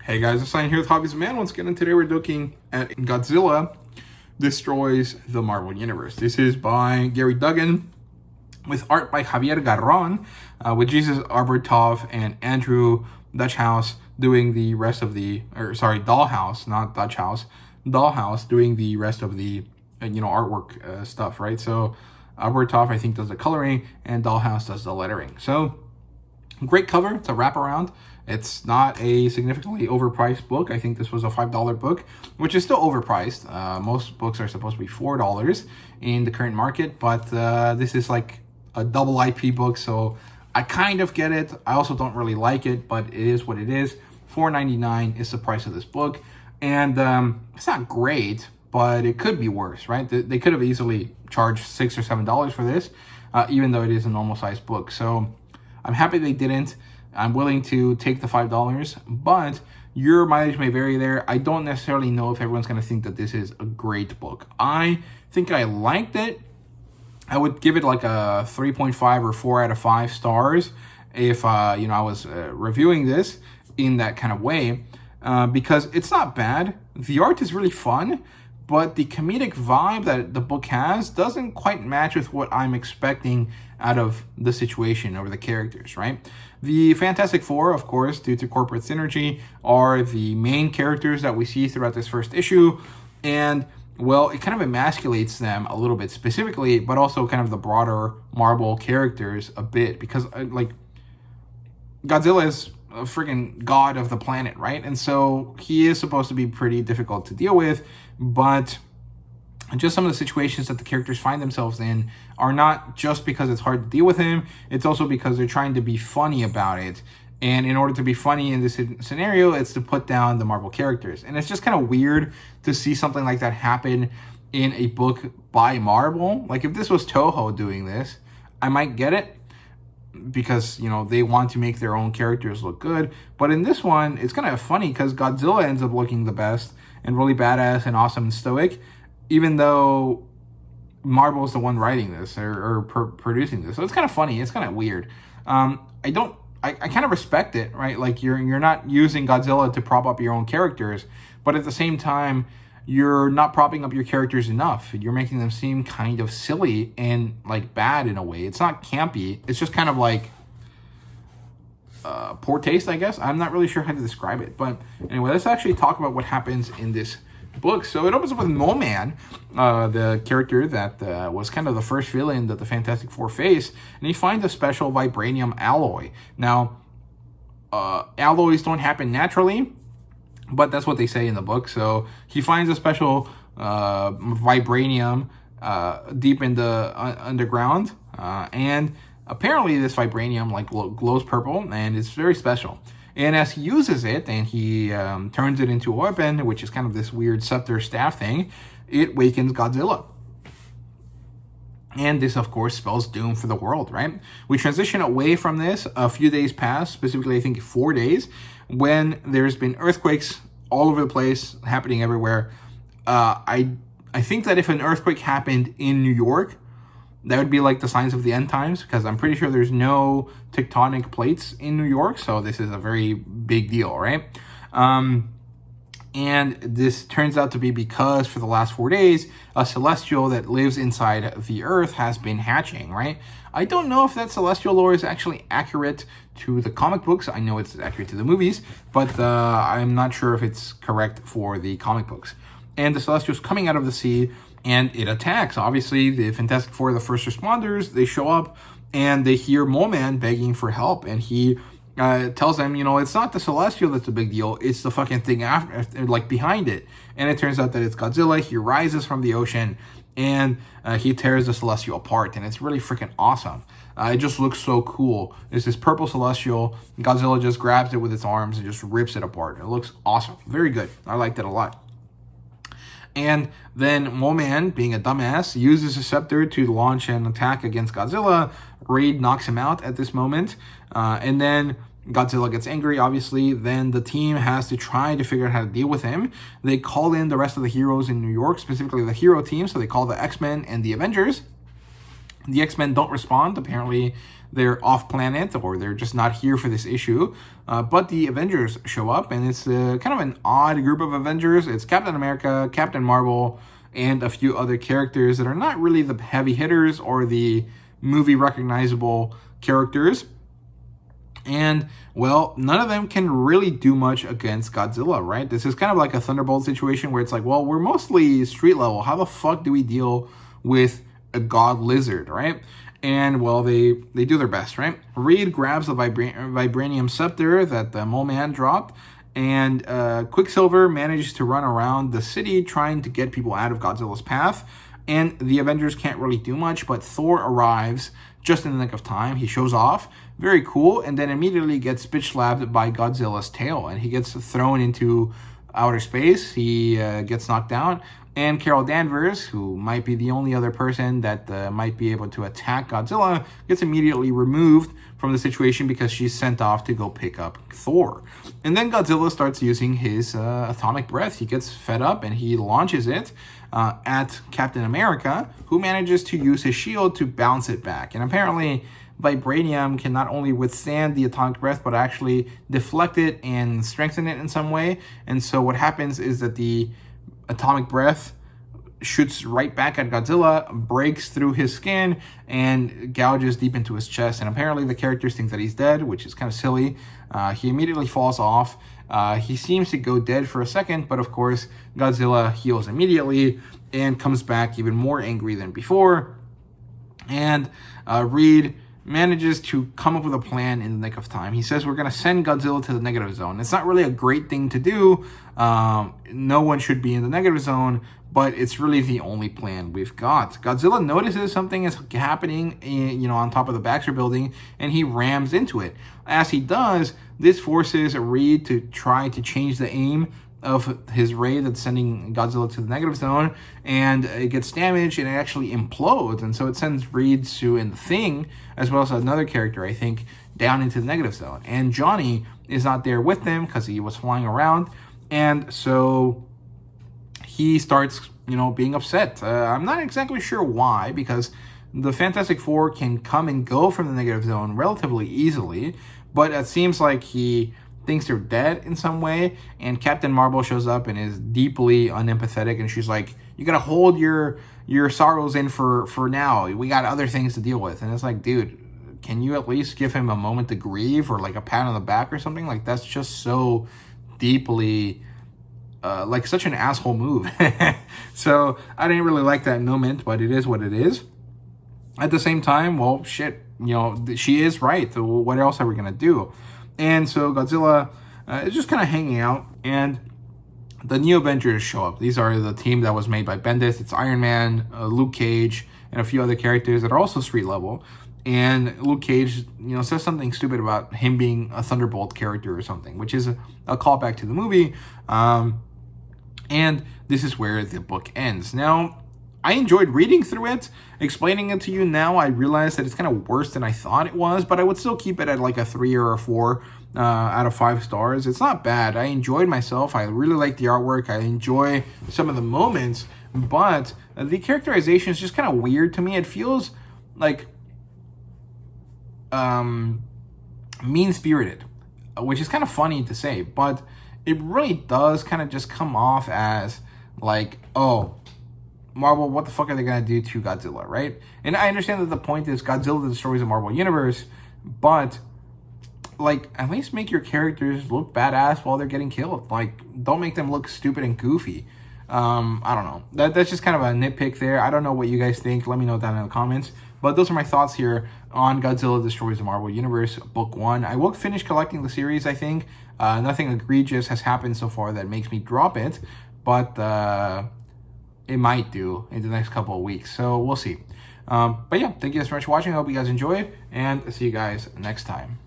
Hey guys, it's Sign here with HobbiesofaMan. Once again, and today we're looking at Godzilla Destroys the Marvel Universe. This is by Gary Duggan, with art by Javier Garron, with Jesus Aburtov and Andrew Dutchhouse doing the rest of the, Dollhouse, not Dutchhouse, Dollhouse doing the rest of the, artwork stuff, right? So Aburtov, I think, does the coloring, and Dollhouse does the lettering. So great cover. It's a wraparound. It's not a significantly overpriced book. I think this was a $5 book, which is still overpriced. Most books are supposed to be $4 in the current market, but this is like a double IP book, so I kind of get it. I also don't really like it, but it is what it is. $4.99 is the price of this book, and it's not great, but it could be worse, right? They could have easily charged $6 or $7 for this, even though it is a normal sized book. So I'm happy they didn't. I'm willing to take the $5, but your mileage may vary there. I don't necessarily know if everyone's going to think that this is a great book. I think I liked it. I would give it like a 3.5 or 4 out of 5 stars if I was reviewing this in that kind of way, because it's not bad. The art is really fun, but the comedic vibe that the book has doesn't quite match with what I'm expecting out of the situation or the characters, right? The Fantastic Four, of course, due to corporate synergy, are the main characters that we see throughout this first issue, and well, it kind of emasculates them a little bit specifically, but also kind of the broader Marvel characters a bit, because like Godzilla is a freaking god of the planet, right? And so he is supposed to be pretty difficult to deal with, but just some of the situations that the characters find themselves in are not just because it's hard to deal with him, it's also because they're trying to be funny about it. And in order to be funny in this scenario, it's to put down the Marvel characters. And it's just kind of weird to see something like that happen in a book by Marvel. Like, if this was Toho doing this, I might get it, because, they want to make their own characters look good. But in this one, it's kind of funny because Godzilla ends up looking the best and really badass and awesome and stoic, even though Marvel's the one writing this or producing this. So it's kind of funny. It's kind of weird. I kind of respect it, right? Like, you're not using Godzilla to prop up your own characters, but at the same time, you're not propping up your characters enough. You're making them seem kind of silly and like bad in a way. It's not campy. It's just kind of like poor taste, I guess. I'm not really sure how to describe it. But anyway, let's actually talk about what happens in this book. So it opens up with Mo-Man, the character that was kind of the first villain that the Fantastic Four face, and he finds a special vibranium alloy. Now, alloys don't happen naturally, but that's what they say in the book. So he finds a special vibranium deep in the underground, and apparently this vibranium like glows purple, and it's very special. And as he uses it and he turns it into a weapon, which is kind of this weird scepter staff thing, it wakens Godzilla. And this, of course, spells doom for the world, right? We transition away from this. A few days pass, specifically, I think 4 days, when there's been earthquakes all over the place, happening everywhere. I think that if an earthquake happened in New York, that would be like the signs of the end times, because I'm pretty sure there's no tectonic plates in New York, so this is a very big deal, right? And this turns out to be because for the last 4 days, a celestial that lives inside the Earth has been hatching, right? I don't know if that celestial lore is actually accurate to the comic books. I know it's accurate to the movies, but I'm not sure if it's correct for the comic books. And the celestial's coming out of the sea, and it attacks. Obviously, the Fantastic Four, the first responders, they show up, and they hear Mo-Man begging for help, and he tells them, it's not the Celestial that's a big deal, it's the fucking thing after, like, behind it. And it turns out that it's Godzilla. He rises from the ocean, and he tears the Celestial apart, and it's really freaking awesome. It just looks so cool. It's this purple Celestial. Godzilla just grabs it with its arms and just rips it apart. It looks awesome. Very good. I liked it a lot. And then Mo-Man, being a dumbass, uses a scepter to launch an attack against Godzilla. Raid knocks him out at this moment. And then Godzilla gets angry, obviously. Then the team has to try to figure out how to deal with him. They call in the rest of the heroes in New York, specifically the hero team. So they call the X-Men and the Avengers. The X-Men don't respond. Apparently, they're off planet or they're just not here for this issue. But the Avengers show up, and it's kind of an odd group of Avengers. It's Captain America, Captain Marvel, and a few other characters that are not really the heavy hitters or the movie recognizable characters. And, well, none of them can really do much against Godzilla, right? This is kind of like a Thunderbolt situation where it's like, well, we're mostly street level. How the fuck do we deal with a god lizard, right? And, well, they do their best, right? Reed grabs the vibranium scepter that the Mole Man dropped, and Quicksilver manages to run around the city trying to get people out of Godzilla's path. And the Avengers can't really do much, but Thor arrives just in the nick of time. He shows off, very cool, and then immediately gets bitch-slapped by Godzilla's tail, and he gets thrown into outer space. He gets knocked down, and Carol Danvers, who might be the only other person that might be able to attack Godzilla, gets immediately removed from the situation because she's sent off to go pick up Thor. And then Godzilla starts using his atomic breath. He gets fed up and he launches it at Captain America, who manages to use his shield to bounce it back. And apparently, vibranium can not only withstand the atomic breath, but actually deflect it and strengthen it in some way. And so what happens is that the atomic breath shoots right back at Godzilla, breaks through his skin, and gouges deep into his chest. And apparently the characters think that he's dead, which is kind of silly. He immediately falls off. He seems to go dead for a second, but of course Godzilla heals immediately and comes back even more angry than before. And Reed manages to come up with a plan in the nick of time. He says, we're going to send Godzilla to the negative zone. It's not really a great thing to do. No one should be in the negative zone, but it's really the only plan we've got. Godzilla notices something is happening, on top of the Baxter building, and he rams into it. As he does, this forces Reed to try to change the aim of his ray that's sending Godzilla to the negative zone, and it gets damaged and it actually implodes, and so it sends Reed, Sue, and the Thing, as well as another character, I think, down into the negative zone. And Johnny is not there with them because he was flying around, and so he starts, being upset. I'm not exactly sure why, because the Fantastic Four can come and go from the negative zone relatively easily, but it seems like he thinks they're dead in some way, and Captain Marvel shows up and is deeply unempathetic, and she's like, you gotta hold your sorrows in for now. We got other things to deal with. And it's like, dude, can you at least give him a moment to grieve, or like a pat on the back or something? Like, that's just so deeply like such an asshole move. So I didn't really like that moment, but it is what it is. At the same time, well, shit, she is right. What else are we gonna do? And so Godzilla is just kind of hanging out, and the new Avengers show up. These are the team that was made by Bendis. It's Iron Man, Luke Cage, and a few other characters that are also street level. And Luke Cage, says something stupid about him being a Thunderbolt character or something, which is a callback to the movie. And this is where the book ends. Now, I enjoyed reading through it. Explaining it to you now, I realize that it's kind of worse than I thought it was, but I would still keep it at like a 3 or a 4 out of 5 stars. It's not bad. I enjoyed myself. I really like the artwork. I enjoy some of the moments, but the characterization is just kind of weird to me. It feels like mean-spirited, which is kind of funny to say, but it really does kind of just come off as like, oh, Marvel, what the fuck are they going to do to Godzilla, right? And I understand that the point is Godzilla destroys the Marvel Universe, but, like, at least make your characters look badass while they're getting killed. Like, don't make them look stupid and goofy. I don't know. That's just kind of a nitpick there. I don't know what you guys think. Let me know down in the comments. But those are my thoughts here on Godzilla Destroys the Marvel Universe, Book 1. I will finish collecting the series, I think. Nothing egregious has happened so far that makes me drop it, but it might do in the next couple of weeks, so we'll see. But yeah, thank you guys so much for watching. I hope you guys enjoy, and see you guys next time.